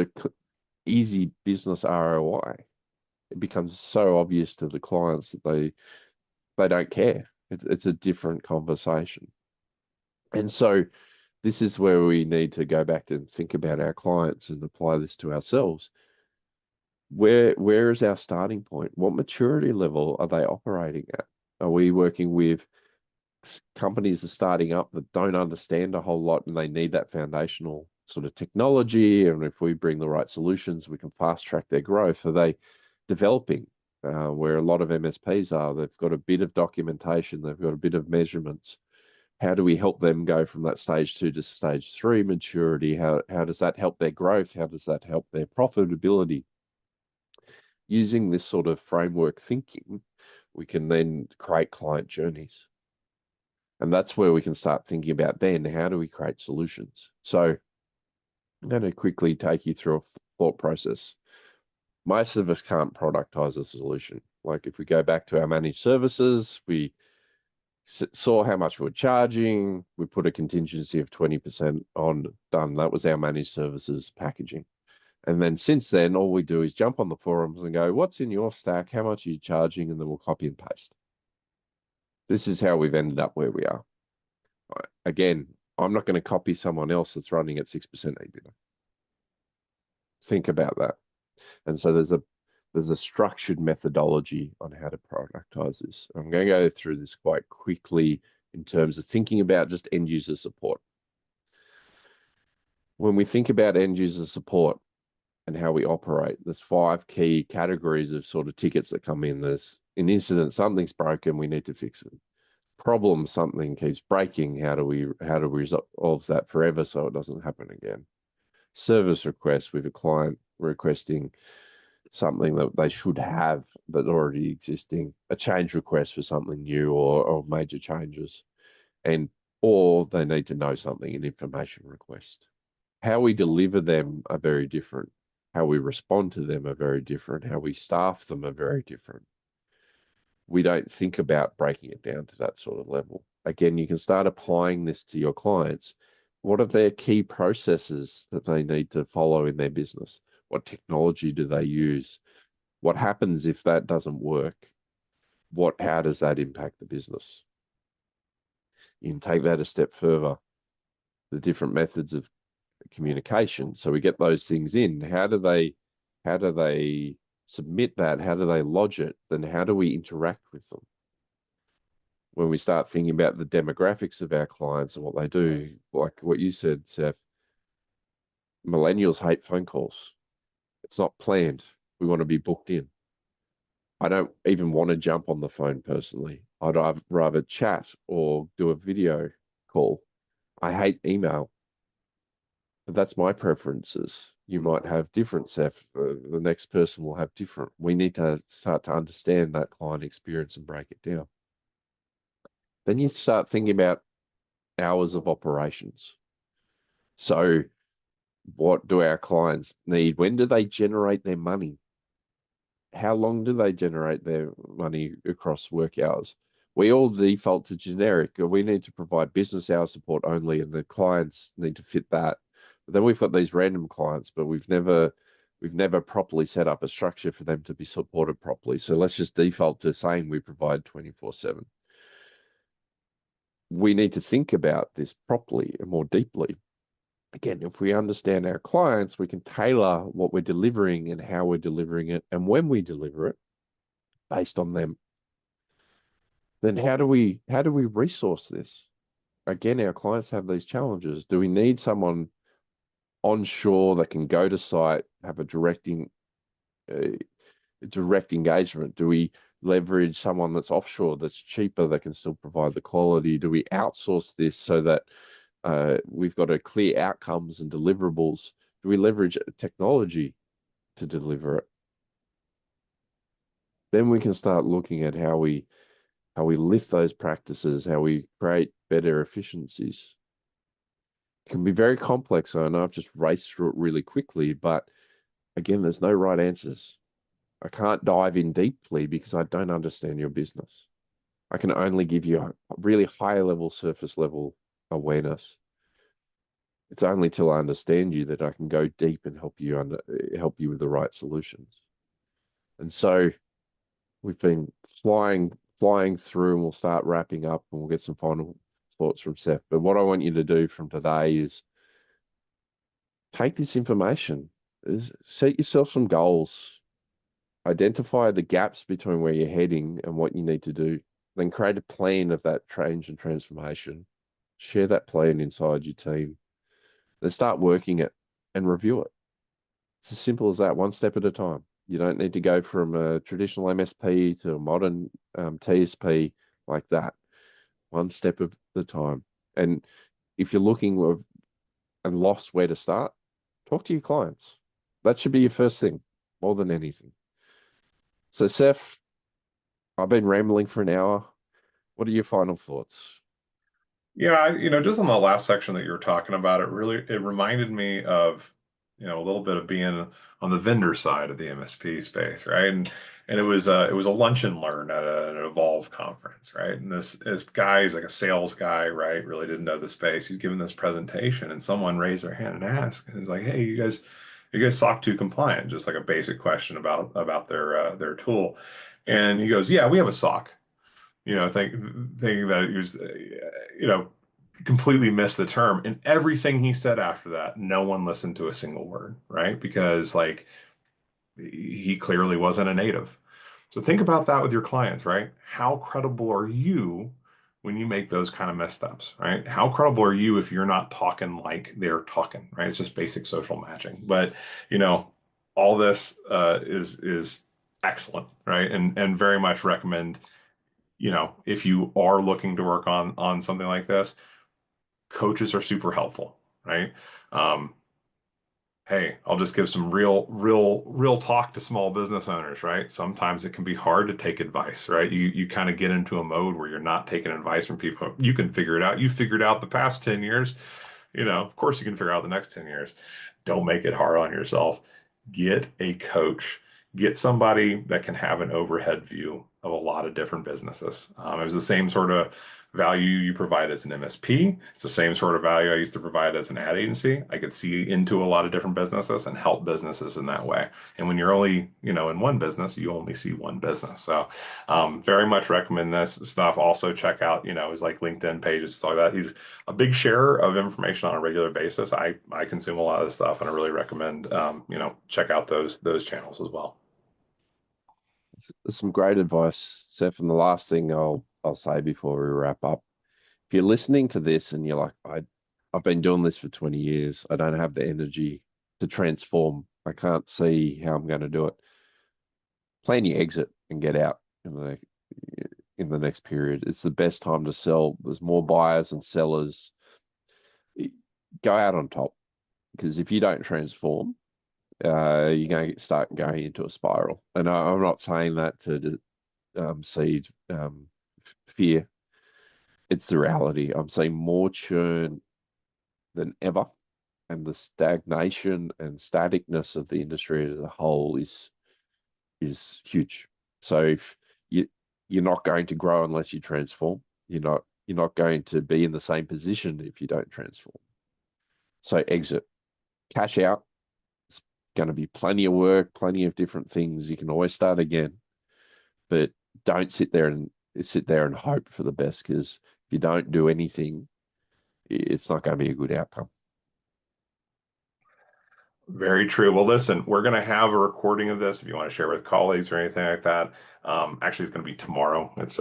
Speaker 2: easy business ROI. It becomes so obvious to the clients that they don't care. It's a different conversation. And so this is where we need to go back and think about our clients and apply this to ourselves. Where is our starting point? What maturity level are they operating at? Are we working with companies that are starting up that don't understand a whole lot and they need that foundational sort of technology? And if we bring the right solutions, we can fast track their growth. Are they developing where a lot of MSPs are? They've got a bit of documentation, they've got a bit of measurements. How do we help them go from that stage 2 to stage 3 maturity? How does that help their growth? How does that help their profitability? Using this sort of framework thinking, we can then create client journeys. And that's where we can start thinking about then, how do we create solutions? So I'm going to quickly take you through a thought process. Most of us can't productize a solution. Like if we go back to our managed services, we saw how much we were charging, we put a contingency of 20% on, done. That was our managed services packaging. And then since then, all we do is jump on the forums and go, what's in your stack? How much are you charging? And then we'll copy and paste. This is how we've ended up where we are. Again, I'm not going to copy someone else that's running at 6% EBITDA. Think about that. And so there's a structured methodology on how to productize this. I'm going to go through this quite quickly in terms of thinking about just end user support. When we think about end user support and how we operate, there's 5 key categories of sort of tickets that come in. There's an incident, something's broken, we need to fix it. Problem, something keeps breaking, how do we resolve that forever so it doesn't happen again? Service request with a client requesting something that they should have that's already existing, a change request for something new or major changes, or they need to know something, an information request. How we deliver them are very different. How we respond to them are very different. How we staff them are very different. We don't think about breaking it down to that sort of level. Again, you can start applying this to your clients. What are their key processes that they need to follow in their business? What technology do they use? What happens if that doesn't work? How does that impact the business? You can take that a step further. The different methods of communication. So we get those things in. How do they submit that? How do they lodge it? Then how do we interact with them? When we start thinking about the demographics of our clients and what they do, like what you said, Seth, millennials hate phone calls. It's not planned. We want to be booked in. I don't even want to jump on the phone personally. I'd rather chat or do a video call. I hate email. But that's my preferences. You might have different, Seth. The next person will have different. We need to start to understand that client experience and break it down. Then you start thinking about hours of operations. So what do our clients need? When do they generate their money? How long do they generate their money across work hours? We all default to generic. We need to provide business hour support only, and the clients need to fit that. But then we've got these random clients, but we've never properly set up a structure for them to be supported properly. So let's just default to saying we provide 24/7. We need to think about this properly and more deeply. Again, if we understand our clients, we can tailor what we're delivering and how we're delivering it and when we deliver it based on them. Then how do we resource this? Again, our clients have these challenges. Do we need someone onshore that can go to site, have a direct engagement? Do we leverage someone that's offshore that's cheaper that can still provide the quality? Do we outsource this so that we've got a clear outcomes and deliverables? Do we leverage technology to deliver it? Then we can start looking at how we lift those practices, how we create better efficiencies. It can be very complex. I know I've just raced through it really quickly, but again, there's no right answers. I can't dive in deeply because I don't understand your business. I can only give you a really high level, surface level awareness. it's only till I understand you that I can go deep and help you with the right solutions. And so we've been flying through, and we'll start wrapping up, and we'll get some final thoughts from Seth. But what I want you to do from today is take this information, set yourself some goals, identify the gaps between where you're heading and what you need to do, then create a plan of that change and transformation. Share that plan inside your team. Then start working it and review it. It's as simple as that, one step at a time. You don't need to go from a traditional MSP to a modern TSP like that. One step at a time. And if you're looking and lost where to start, talk to your clients. That should be your first thing, more than anything. So, Seth, I've been rambling for an hour. What are your final thoughts?
Speaker 1: Yeah, just on the last section that you were talking about, it reminded me of, a little bit of being on the vendor side of the MSP space, right? And it was a lunch and learn at an Evolve conference, right? And this guy is like a sales guy, right? Really didn't know the space. He's giving this presentation, and someone raised their hand and asked, and he's like, "Hey, you guys SOC 2 compliant?" Just like a basic question about their tool. And he goes, "Yeah, we have a SOC." Thinking that he was, completely missed the term. And everything he said after that, no one listened to a single word, right? Because like he clearly wasn't a native. So think about that with your clients, right? How credible are you when you make those kind of missteps, right? How credible are you if you're not talking like they're talking, right? It's just basic social matching. But you know, all this is excellent, right? And very much recommend, if you are looking to work on something like this, coaches are super helpful, right? Um, hey, I'll just give some real talk to small business owners, right? Sometimes it can be hard to take advice, right? You kind of get into a mode where you're not taking advice from people. You can figure it out. You figured out the past 10 years, of course you can figure out the next 10 years. Don't make it hard on yourself. Get a coach. Get somebody that can have an overhead view of a lot of different businesses. It was the same sort of value you provide as an MSP. It's the same sort of value I used to provide as an ad agency. I could see into a lot of different businesses and help businesses in that way. And when you're only, in one business, you only see one business. So very much recommend this stuff. Also check out, his like LinkedIn pages, stuff like that. He's a big sharer of information on a regular basis. I consume a lot of this stuff, and I really recommend, check out those channels as well.
Speaker 2: There's some great advice, Seth. And the last thing I'll say before we wrap up, if you're listening to this and you're like, I've been doing this for 20 years, I don't have the energy to transform. I can't see how I'm going to do it. Plan your exit and get out in the next period. It's the best time to sell. There's more buyers and sellers. Go out on top, because if you don't transform, you're going to start going into a spiral. And I'm not saying that to seed fear. It's the reality. I'm seeing more churn than ever, and the stagnation and staticness of the industry as a whole is huge. So if you're not going to grow unless you transform, you're not going to be in the same position if you don't transform. So exit, cash out. It's going to be plenty of work, plenty of different things. You can always start again, but don't sit there and hope for the best, because if you don't do anything, it's not going to be a good outcome.
Speaker 1: Very true. Well, listen, we're going to have a recording of this if you want to share with colleagues or anything like that. Actually, it's going to be tomorrow. It's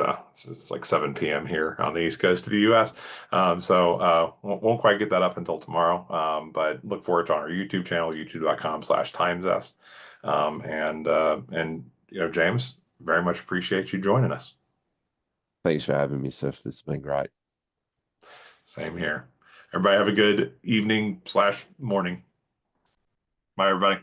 Speaker 1: like 7 p.m. here on the East Coast of the U.S. So won't quite get that up until tomorrow. But look forward to our YouTube channel, youtube.com/timezest. And James, very much appreciate you joining us.
Speaker 2: Thanks for having me, Seth. This has been great.
Speaker 1: Same here. Everybody have a good evening/morning. Bye, everybody.